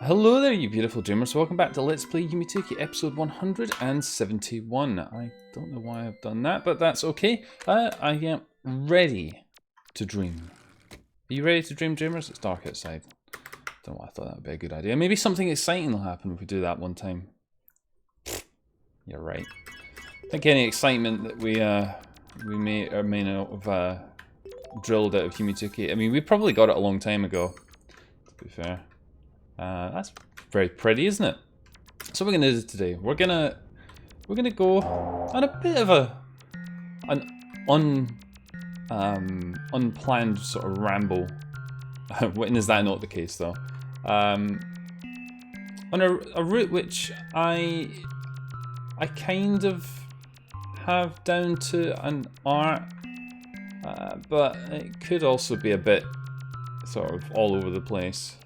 Hello there, you beautiful dreamers. Welcome back to Let's Play Yume 2kki episode 171. I don't know why I've done that, but that's okay. I am ready to dream. Are you ready to dream, dreamers? It's dark outside. Don't know why I thought that would be a good idea. Maybe something exciting will happen if we do that one time. You're right. I think any excitement that we may or may not have drilled out of Yume 2kki. I mean, we probably got it a long time ago, to be fair. That's very pretty, isn't it? So what we're gonna do today, we're gonna go on a bit of an unplanned sort of ramble. When is that not the case though? On a route which I kind of have down to an art, but it could also be a bit sort of all over the place.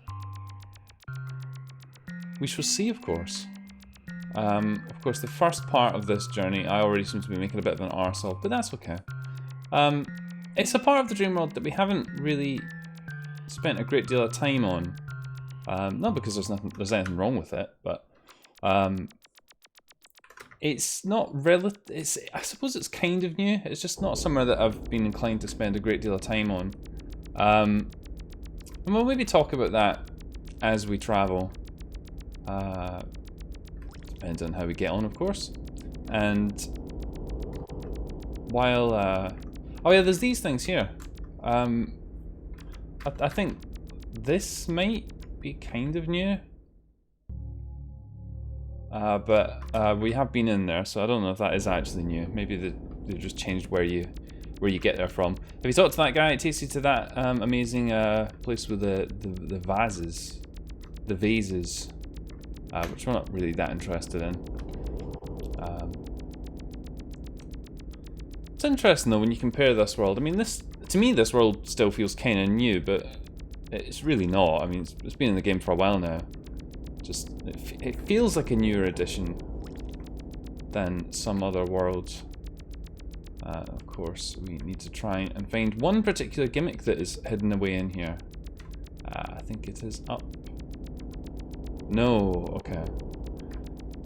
We shall see, of course. Of course, the first part of this journey, I already seem to be making a bit of an arsehole, but that's okay. It's a part of the dream world that we haven't really spent a great deal of time on. Not because there's anything wrong with it, but it's not I suppose it's kind of new. It's just not somewhere that I've been inclined to spend a great deal of time on. And we'll maybe talk about that as we travel. Depends on how we get on, of course. And while oh yeah, there's these things here. I think this might be kind of new, but we have been in there, so I don't know if that is actually new. Maybe they just changed where you get there from. If you talk to that guy, it takes you to that amazing place with the vases, which we're not really that interested in. It's interesting though when you compare this world. I mean, to me this world still feels kind of new, but it's really not. I mean, it's been in the game for a while now. Just it feels like a newer edition than some other worlds. Of course, we need to try and find one particular gimmick that is hidden away in here. I think it is up. No, okay.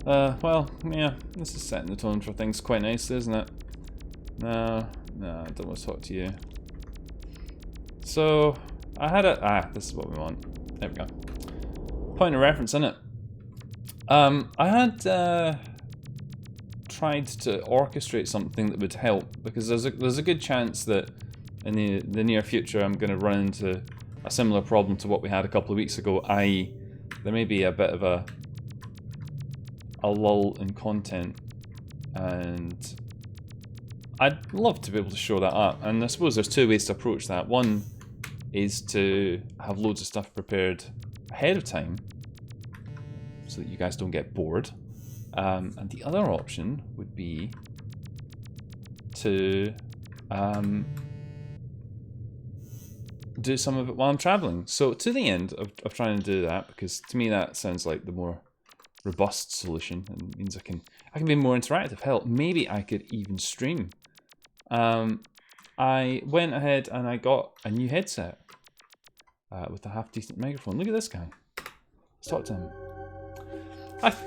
Well, yeah, this is setting the tone for things quite nicely, isn't it? No, I don't want to talk to you. So, I had this is what we want. There we go. Point of reference, innit? I had tried to orchestrate something that would help, because there's a good chance that in the near future I'm going to run into a similar problem to what we had a couple of weeks ago, i.e. there may be a bit of a lull in content, and I'd love to be able to show that up. And I suppose there's two ways to approach that. One is to have loads of stuff prepared ahead of time so that you guys don't get bored, and the other option would be to do some of it while I'm traveling. So to the end of trying to do that, because to me that sounds like the more robust solution, and means I can be more interactive. Hell, maybe I could even stream. I went ahead and I got a new headset with a half decent microphone. Look at this guy. Let's talk to him.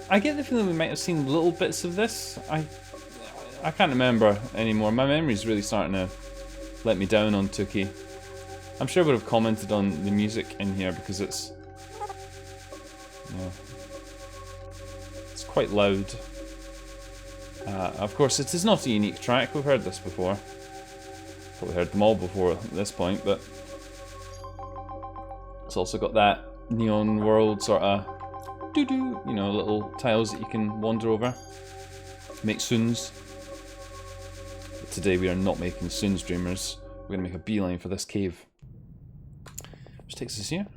I get the feeling we might have seen little bits of this. I can't remember anymore. My memory's really starting to let me down on 2kki. I'm sure I would have commented on the music in here because it's quite loud. Of course, it is not a unique track. We've heard this before. Probably heard them all before at this point, but it's also got that neon world sort of doo-doo, you know, little tiles that you can wander over, make soons. But today we are not making soons, dreamers. We're going to make a beeline for this cave. Which takes us here.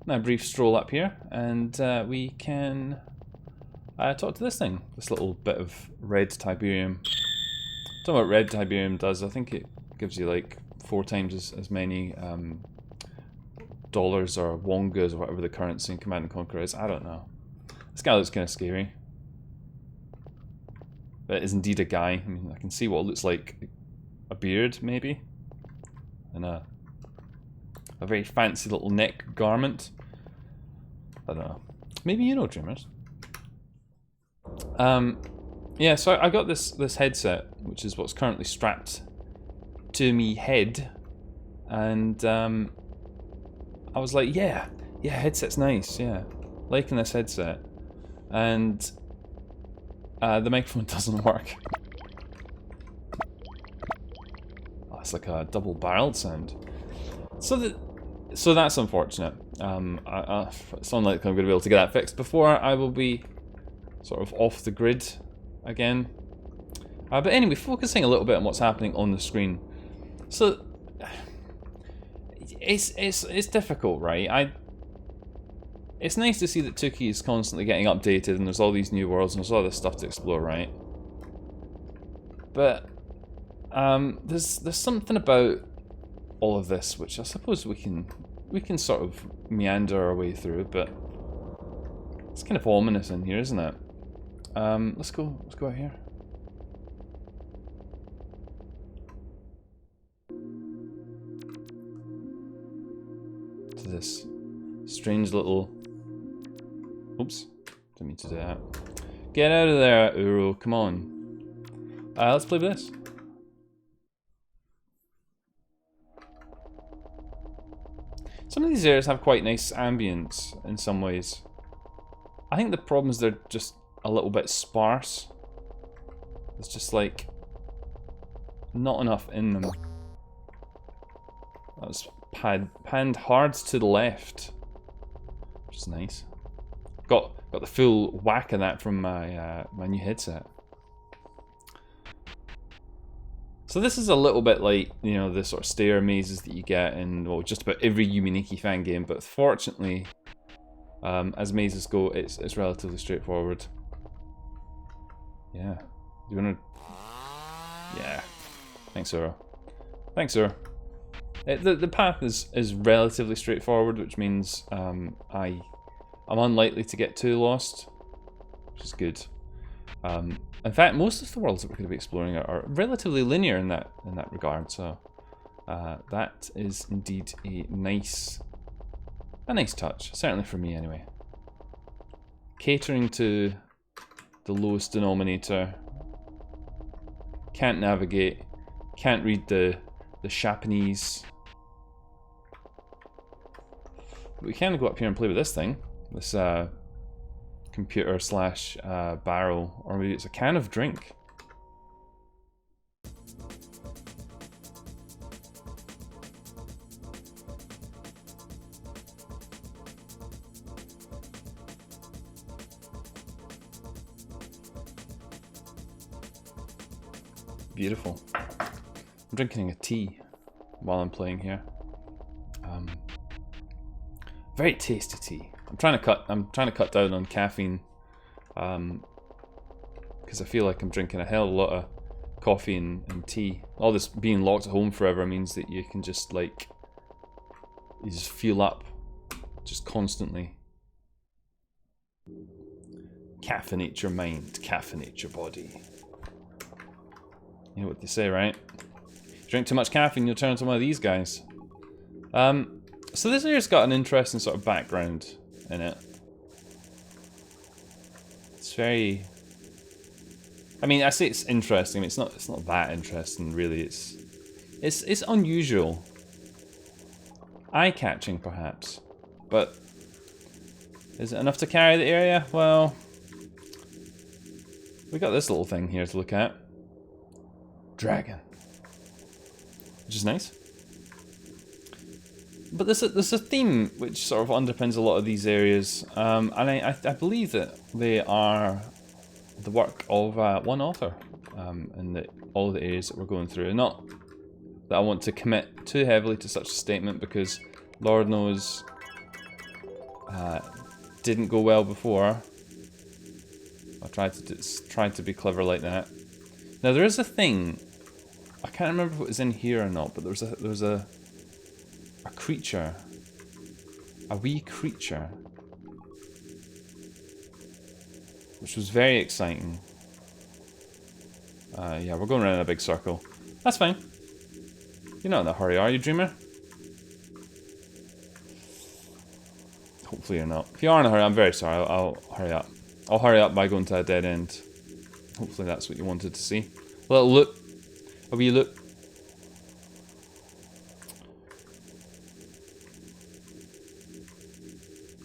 Now a brief stroll up here, and we can talk to this thing. This little bit of red Tiberium. Don't know what red Tiberium does. I think it gives you like 4 times as many dollars or wongas or whatever the currency in Command & Conquer is. I don't know. This guy looks kind of scary. But it is indeed a guy. I mean, I can see what looks like a beard, maybe. And a very fancy little neck garment. I don't know. Maybe you know, dreamers. Yeah, so I got this headset, which is what's currently strapped to me head, and I was like, yeah, headset's nice, yeah, liking this headset, and the microphone doesn't work. Oh, it's like a double-barreled sound. So that's unfortunate. It's unlikely I'm going to be able to get that fixed before I will be sort of off the grid again. But anyway, focusing a little bit on what's happening on the screen. So it's difficult, right? It's nice to see that 2kki is constantly getting updated and there's all these new worlds and there's all this stuff to explore, right? But there's something about all of this which I suppose we can sort of meander our way through, but it's kind of ominous in here, isn't it? Let's go out here. To this strange little... Oops, didn't mean to do that. Get out of there, Uro, come on. Let's play with this. Some of these areas have quite nice ambience in some ways. I think the problem is they're just a little bit sparse. There's just like not enough in them. That was panned hard to the left, which is nice. Got the full whack of that from my my new headset. So this is a little bit like, you know, the sort of stair mazes that you get in, well, just about every Yume 2kki fan game, but fortunately, as mazes go, it's relatively straightforward. Yeah. You wanna... Yeah. Thanks, Uro. Thanks, Uro. The path is relatively straightforward, which means I'm unlikely to get too lost, which is good. In fact, most of the worlds that we're going to be exploring are relatively linear in that regard, so that is indeed a nice touch, certainly for me anyway. Catering to the lowest denominator. Can't navigate. Can't read the Japanese. But we can go up here and play with this thing. This computer slash barrel, or maybe it's a can of drink. Beautiful. I'm drinking a tea while I'm playing here. Very tasty tea. I'm trying to cut down on caffeine, because I feel like I'm drinking a hell of a lot of coffee and tea. All this being locked at home forever means that you can just like, you just fuel up, just constantly. Caffeinate your mind, caffeinate your body. You know what they say, right? Drink too much caffeine, you'll turn into one of these guys. So this area's got an interesting sort of background in it. It's very... I mean, I say it's interesting. It's not that interesting, really. It's unusual, eye-catching, perhaps. But is it enough to carry the area? Well, we got this little thing here to look at. Dragon, which is nice. But there's a theme which sort of underpins a lot of these areas, and I believe that they are the work of one author in all of the areas that we're going through. Not that I want to commit too heavily to such a statement, because Lord knows didn't go well before. I tried to be clever like that. Now there is a thing. I can't remember if it was in here or not, but there was a creature, a wee creature, which was very exciting. Yeah, we're going around in a big circle. That's fine. You're not in a hurry, are you, Dreamer? Hopefully you're not. If you are in a hurry, I'm very sorry. I'll hurry up. I'll hurry up by going to a dead end. Hopefully that's what you wanted to see. A little look. A wee look.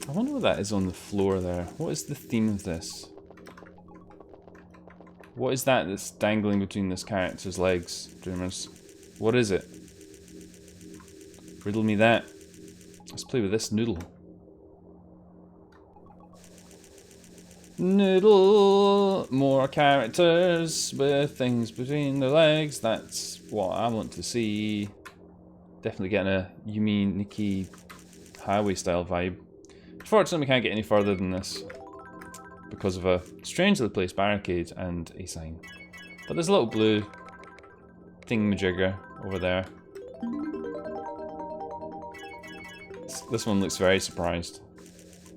I wonder what that is on the floor there. What is the theme of this? What is that that's dangling between this character's legs, Dreamers? What is it? Riddle me that. Let's play with this noodle. Noodle! More characters with things between their legs. That's what I want to see. Definitely getting a Yume 2kki highway style vibe. Unfortunately, we can't get any further than this because of a strangely placed barricade and a sign. But there's a little blue thingamajigger over there. This one looks very surprised.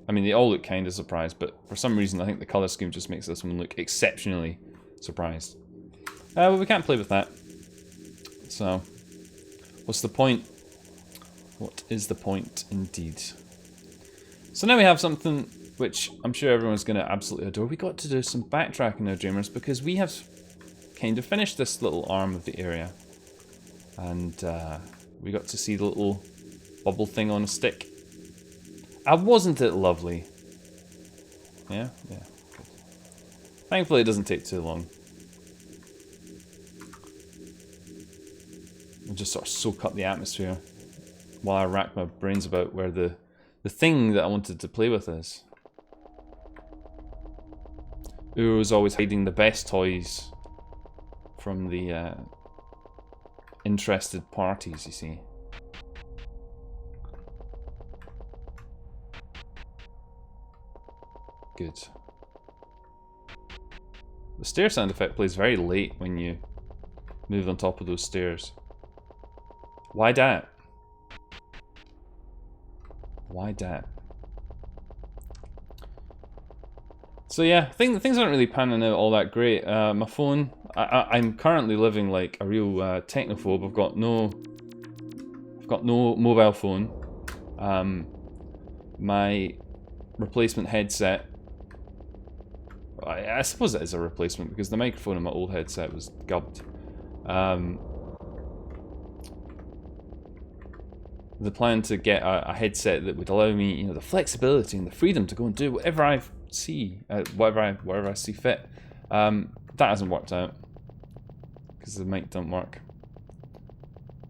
I mean, they all look kind of surprised, but for some reason I think the colour scheme just makes this one look exceptionally surprised. Well, we can't play with that. So, what's the point? What is the point indeed? So now we have something which I'm sure everyone's going to absolutely adore. We got to do some backtracking now, Dreamers, because we have kind of finished this little arm of the area. And we got to see the little bubble thing on a stick. Wasn't it lovely? Yeah? Yeah. Good. Thankfully it doesn't take too long. We'll just sort of soak up the atmosphere while I rack my brains about where the thing that I wanted to play with is. Uro's always hiding the best toys from the interested parties, you see. Good. The stair sound effect plays very late when you move on top of those stairs. Why that? Why that? So yeah, things aren't really panning out all that great. My phone, I'm currently living like a real technophobe. I've got no mobile phone. My replacement headset, I suppose it is a replacement because the microphone in my old headset was gubbed. The plan to get a headset that would allow me, you know, the flexibility and the freedom to go and do whatever I see, whatever I see fit. That hasn't worked out because the mic don't work.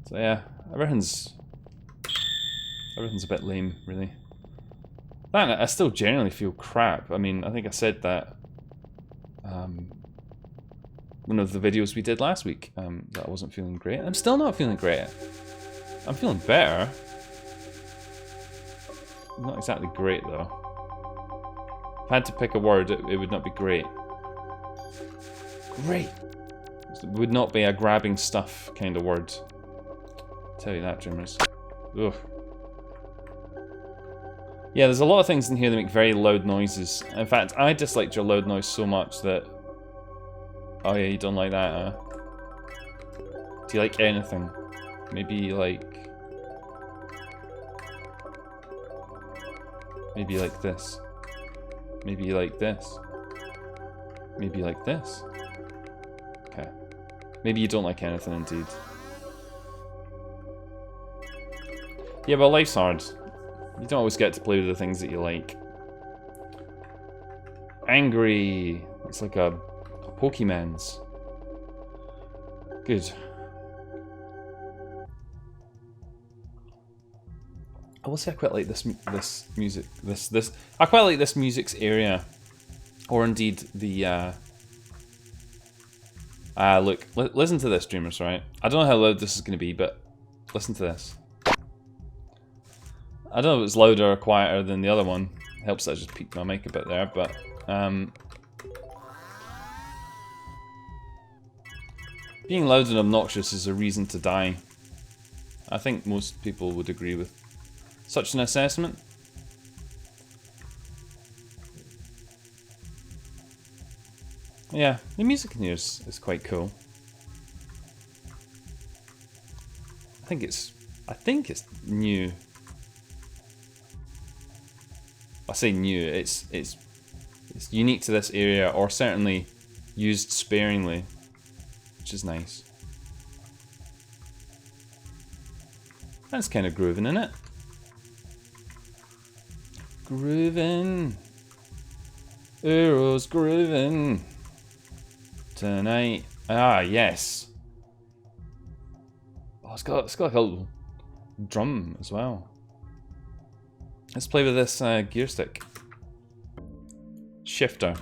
So yeah, everything's a bit lame, really. I still generally feel crap. I mean, I think I said that one of the videos we did last week, that I wasn't feeling great. I'm still not feeling great. I'm feeling better. Not exactly great, though. If I had to pick a word, it would not be great. Great! It would not be a grabbing stuff kind of word. I'll tell you that, Dreamers. Ugh. Yeah, there's a lot of things in here that make very loud noises. In fact, I disliked your loud noise so much that... Oh yeah, you don't like that, huh? Do you like anything? Maybe like... Maybe like this. Maybe like this. Maybe like this. Okay. Maybe you don't like anything indeed. Yeah, but life's hard. You don't always get to play with the things that you like. Angry. It's like a Pokemon's. Good. I will say I quite like this music. I quite like this music's area, or indeed the. Look, listen to this, Dreamers. Right? I don't know how loud this is going to be, but listen to this. I don't know if it's louder or quieter than the other one. It helps that I just peaked my mic a bit there, but being loud and obnoxious is a reason to die. I think most people would agree with such an assessment. Yeah, the music in here is quite cool. I think it's new. I say new, it's unique to this area, or certainly used sparingly, which is nice. That's kind of grooving, isn't it? Grooving. Uro's grooving. Tonight. Ah, yes. Oh, it's got like a little drum as well. Let's play with this gear stick. Shifter.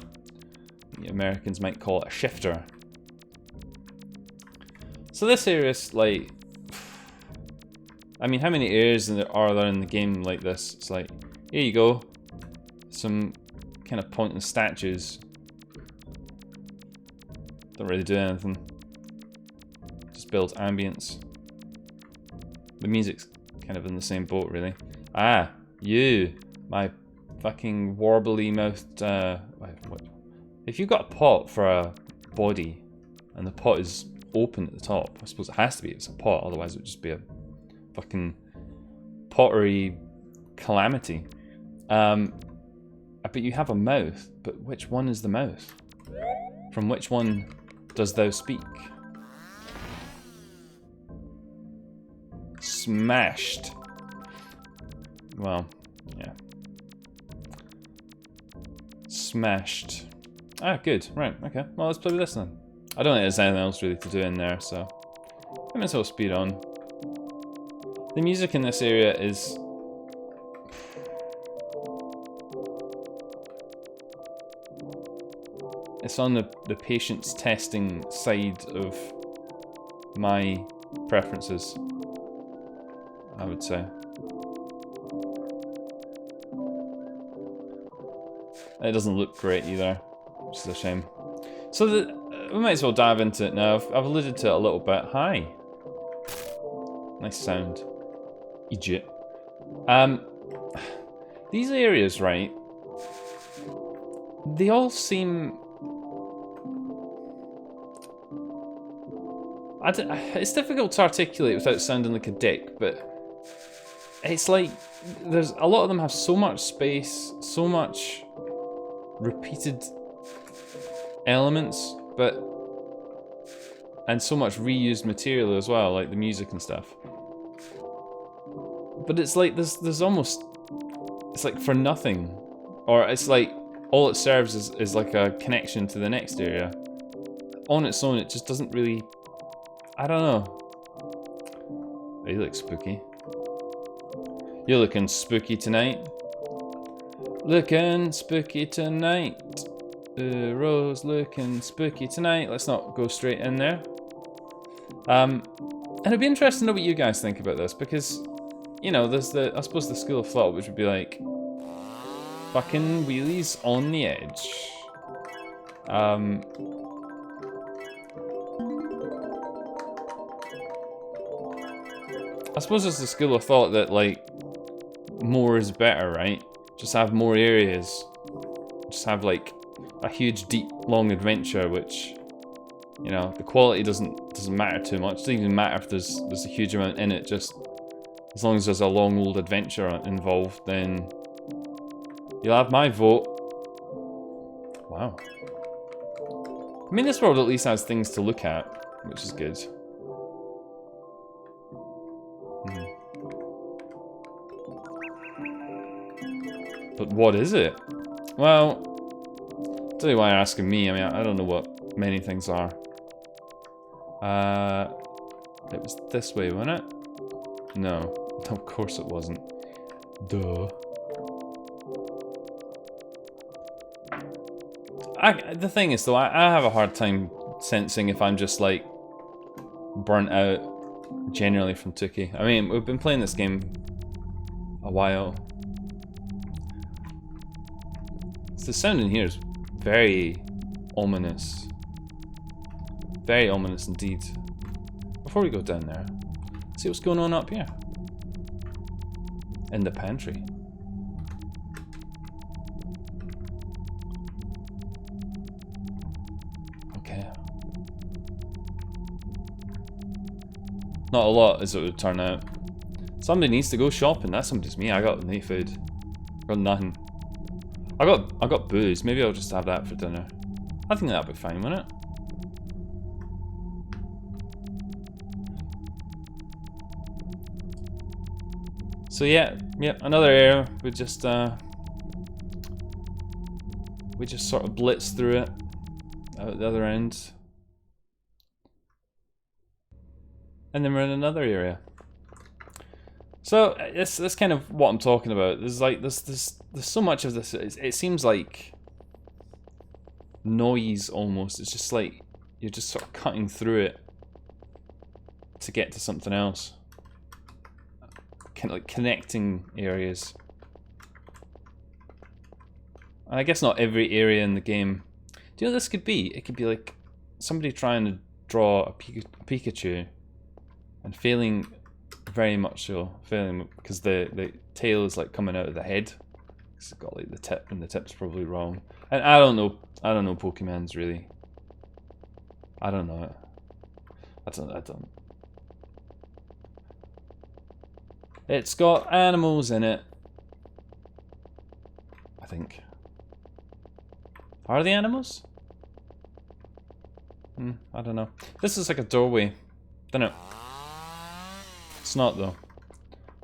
The Americans might call it a shifter. So this area is like... I mean, how many areas are there in the game like this? It's like, here you go. Some kind of pointless statues. Don't really do anything. Just builds ambience. The music's kind of in the same boat, really. Ah, you, my fucking warbly mouthed. What? If you've got a pot for a body, and the pot is open at the top, I suppose it has to be. It's a pot, otherwise it would just be a fucking pottery calamity. But you have a mouth. But which one is the mouth? From which one does thou speak? Smashed. Well, yeah. Smashed. Ah, good. Right, okay. Well, let's play with this then. I don't think there's anything else really to do in there, so I might as well speed on. The music in this area is... It's on the patience testing side of my preferences, I would say. It doesn't look great either, which is a shame. So we might as well dive into it now. I've alluded to it a little bit. Hi. Nice sound. Idiot. These areas, right? They all seem... it's difficult to articulate without sounding like a dick, but it's like there's a lot of them have so much space, so much repeated elements, and so much reused material as well, like the music and stuff. But it's like there's almost, it's like for nothing, or it's like all it serves is like a connection to the next area. On its own, it just doesn't really. I don't know. Oh, you look spooky. You're looking spooky tonight. Looking spooky tonight. Rose looking spooky tonight. Let's not go straight in there. And it'd be interesting to know what you guys think about this, because, you know, there's I suppose the school of thought, which would be like, fucking wheelies on the edge. I suppose there's the school of thought that, like, more is better, right? Just have more areas. Just have, like, a huge, deep, long adventure, which, you know, the quality doesn't matter too much. It doesn't even matter if there's a huge amount in it. Just as long as there's a long, old adventure involved, then you'll have my vote. Wow. I mean, this world at least has things to look at, which is good. But what is it? Well, I'll tell you why you're asking me. I mean, I don't know what many things are. It was this way, wasn't it? No, of course it wasn't. Duh. The thing is, though, I have a hard time sensing if I'm just, like, burnt out generally from 2kki. I mean, we've been playing this game a while. The sound in here is very ominous. Very ominous indeed. Before we go down there, see what's going on up here. In the pantry. Okay. Not a lot, as it would turn out. Somebody needs to go shopping. That somebody's me. I got no food. Got nothing. I got booze. Maybe I'll just have that for dinner. I think that'll be fine, won't it? So yeah, another area. We just sort of blitz through it out at the other end, and then we're in another area. So that's kind of what I'm talking about. There's like there's so much of this. It seems like noise almost. It's just like you're just sort of cutting through it to get to something else. Kind of like connecting areas. And I guess not every area in the game. Do you know what this could be? It could be like somebody trying to draw a Pikachu and failing very much so. Failing because the tail is like coming out of the head. It's got like the tip, and the tip's probably wrong. And I don't know Pokemons really. I don't know it. I don't. It's got animals in it. I think. Are they animals? I don't know. This is like a doorway. Don't know. It's not though.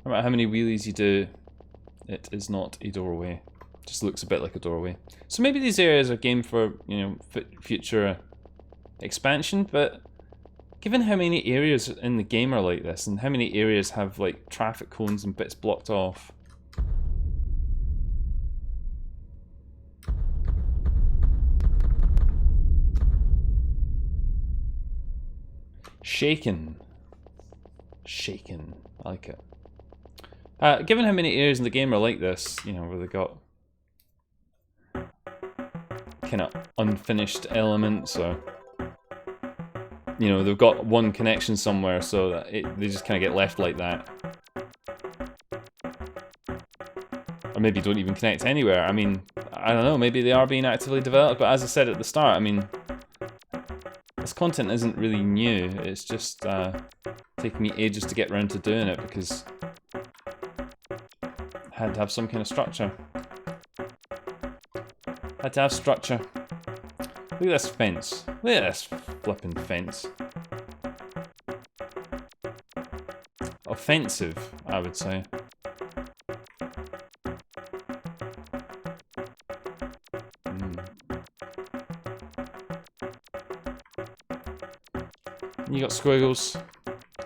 No matter how many wheelies you do, it is not a doorway. It just looks a bit like a doorway. So maybe these areas are game for, you know, future expansion, but given how many areas in the game are like this, and how many areas have like traffic cones and bits blocked off. Shaken. I like it. Given how many areas in the game are like this, you know, where they got kind of unfinished elements, or you know, they've got one connection somewhere, so that they just kind of get left like that. Or maybe don't even connect anywhere. I mean, I don't know, maybe they are being actively developed, but as I said at the start, I mean, this content isn't really new. It's just taking me ages to get around to doing it because I had to have some kind of structure. Had to have structure. Look at this fence. Look at this flipping fence. Offensive, I would say. You got squiggles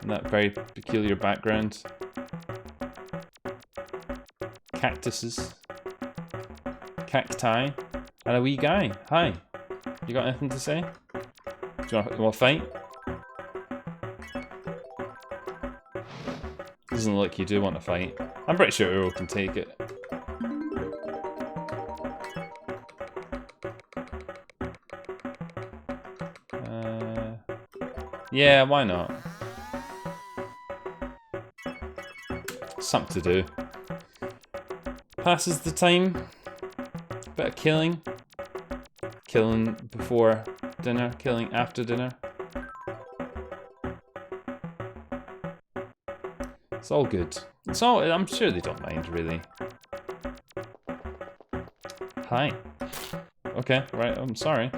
and that very peculiar background. Cactuses. Cacti. And a wee guy. Hi. You got anything to say? Do you want to fight? Doesn't look like you do want to fight. I'm pretty sure Uro can take it. Yeah, why not? Something to do. Passes the time. Bit of killing. Killing before dinner, killing after dinner. It's all good. It's all, I'm sure they don't mind, really. Hi. Okay, right, I'm sorry.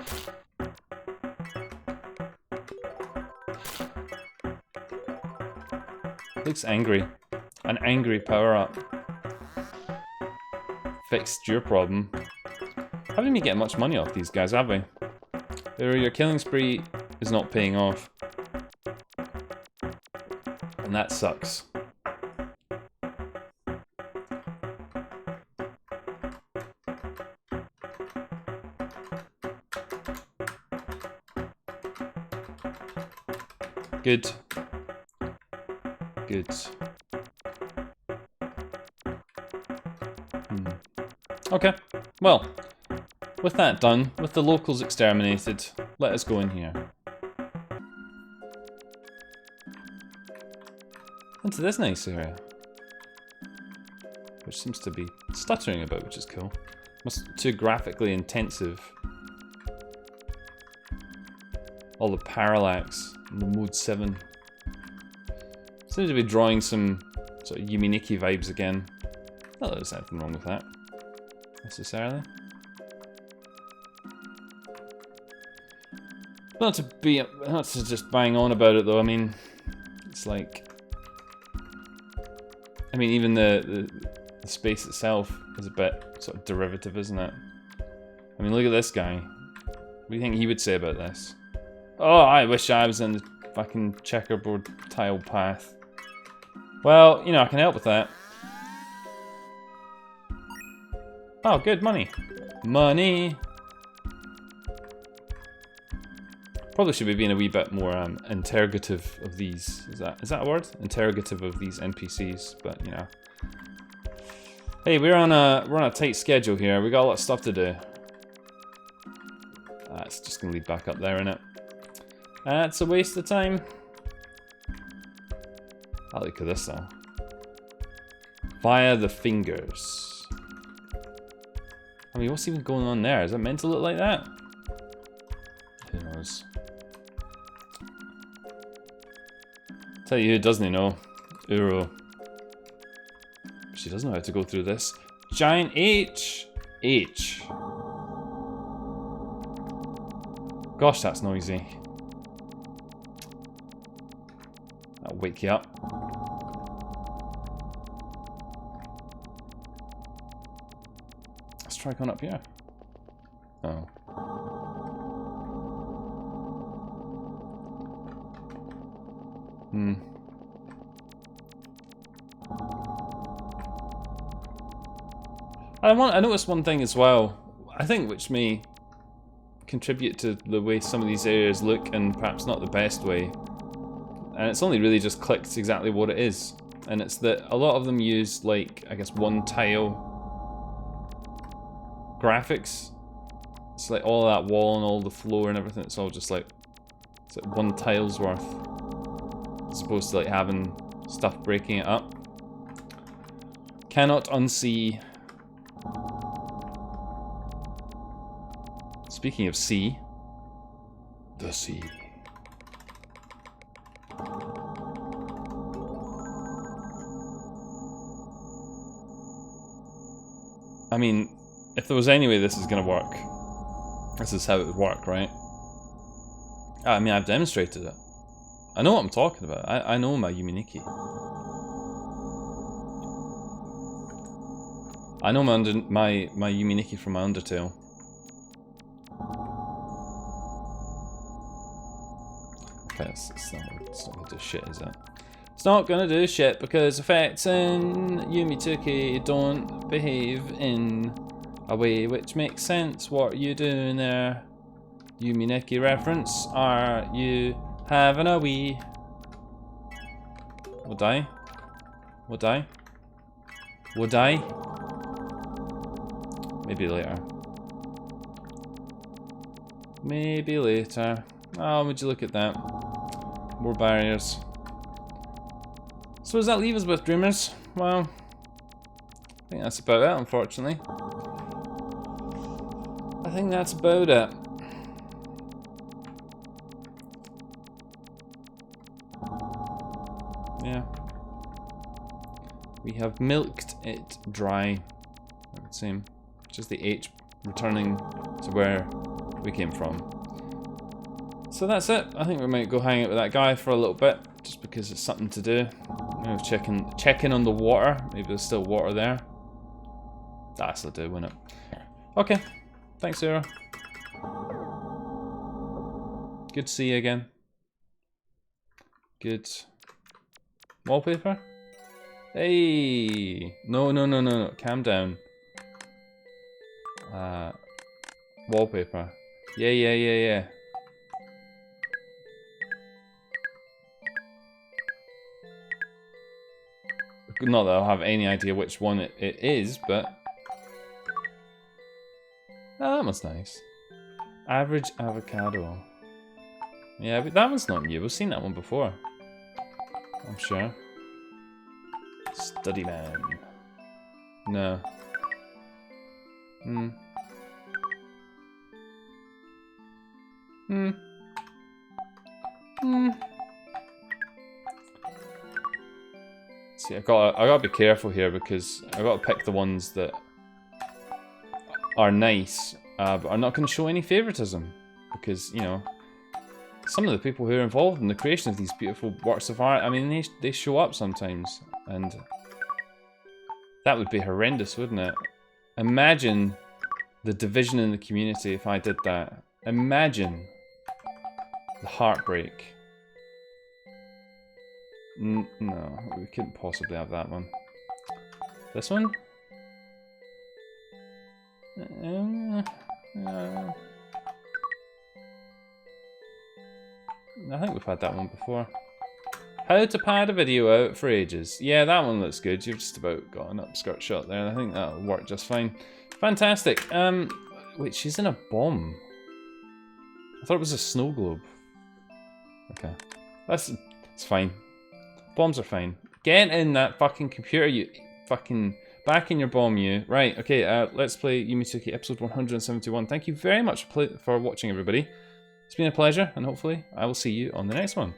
Looks angry. An angry power-up. Fixed your problem. Haven't even get much money off these guys, have we? Your killing spree is not paying off. And that sucks. Good. Good. Okay, well, with that done, with the locals exterminated, let us go in here. Into this nice area. Which seems to be stuttering a bit, which is cool. Too graphically intensive. All the parallax in the Mode 7. Seems to be drawing some sort of Yume 2kki vibes again. Not that there's anything wrong with that. necessarily. Not to just bang on about it though. I mean, it's like, I mean, even the space itself is a bit sort of derivative, isn't it? I mean, look at this guy. What do you think he would say about this? Oh, I wish I was in the fucking checkerboard tile path. Well, you know, I can help with that. Oh, good, money. Money! Probably should be being a wee bit more interrogative of these. Is that a word? Interrogative of these NPCs, but you know. Hey, we're on a tight schedule here. We got a lot of stuff to do. It's just gonna lead back up there, innit? That's a waste of time. I look at this though. Via the fingers. I mean, what's even going on there? Is it meant to look like that? Who knows? Tell you who doesn't know. Uro. She doesn't know how to go through this. Giant H. H. Gosh, that's noisy. That'll wake you up. Let's try going up here. Oh. I noticed one thing as well, I think, which may contribute to the way some of these areas look, and perhaps not the best way. And it's only really just clicked exactly what it is. And it's that a lot of them use, like, I guess, one tile graphics. It's like all that wall and all the floor and everything, it's all just like, it's like one tile's worth. As opposed to like having stuff breaking it up. Cannot unsee. Speaking of sea, the sea. I mean, if there was any way this is gonna work, this is how it would work, right? I mean, I've demonstrated it. I know what I'm talking about. I know my Yume 2kki. I know my Yume 2kki from my Undertale. Okay, it's not gonna do shit, is it? It's not gonna do shit because effects in Yume 2kki don't behave in a way which makes sense. What are you doing there? Yume 2kki reference? Are you having a wee? Would I? Would I? Would I? Maybe later. Maybe later. Oh, would you look at that? More barriers. So does that leave us with, Dreamers? Well, I think that's about it, unfortunately. I think that's about it. Yeah. We have milked it dry, it would seem. Just the H returning to where we came from. So that's it. I think we might go hang out with that guy for a little bit, just because it's something to do. Maybe checking on the water. Maybe there's still water there. That's the do, wouldn't it? Okay. Thanks, Sarah. Good to see you again. Good. Wallpaper? Hey! No. Calm down. Wallpaper. Yeah. Not that I'll have any idea which one it is, but... Oh, that one's nice. Average avocado. Yeah, but that one's not new. We've seen that one before. I'm sure. Study man. No. See, I gotta be careful here because I gotta pick the ones that are nice, but are not going to show any favoritism. Because, you know, some of the people who are involved in the creation of these beautiful works of art, I mean, they show up sometimes. And that would be horrendous, wouldn't it? Imagine the division in the community if I did that. Imagine the heartbreak. No, we couldn't possibly have that one. This one? I think we've had that one before. How to pad a video out for ages. Yeah, that one looks good. You've just about got an upskirt shot there. I think that'll work just fine. Fantastic. Wait, she's in a bomb. I thought it was a snow globe. Okay. It's fine. Bombs are fine. Get in that fucking computer, you fucking... Back in your bomb, you. Right, okay, let's play Yume 2kki episode 171. Thank you very much for watching, everybody. It's been a pleasure, and hopefully I will see you on the next one.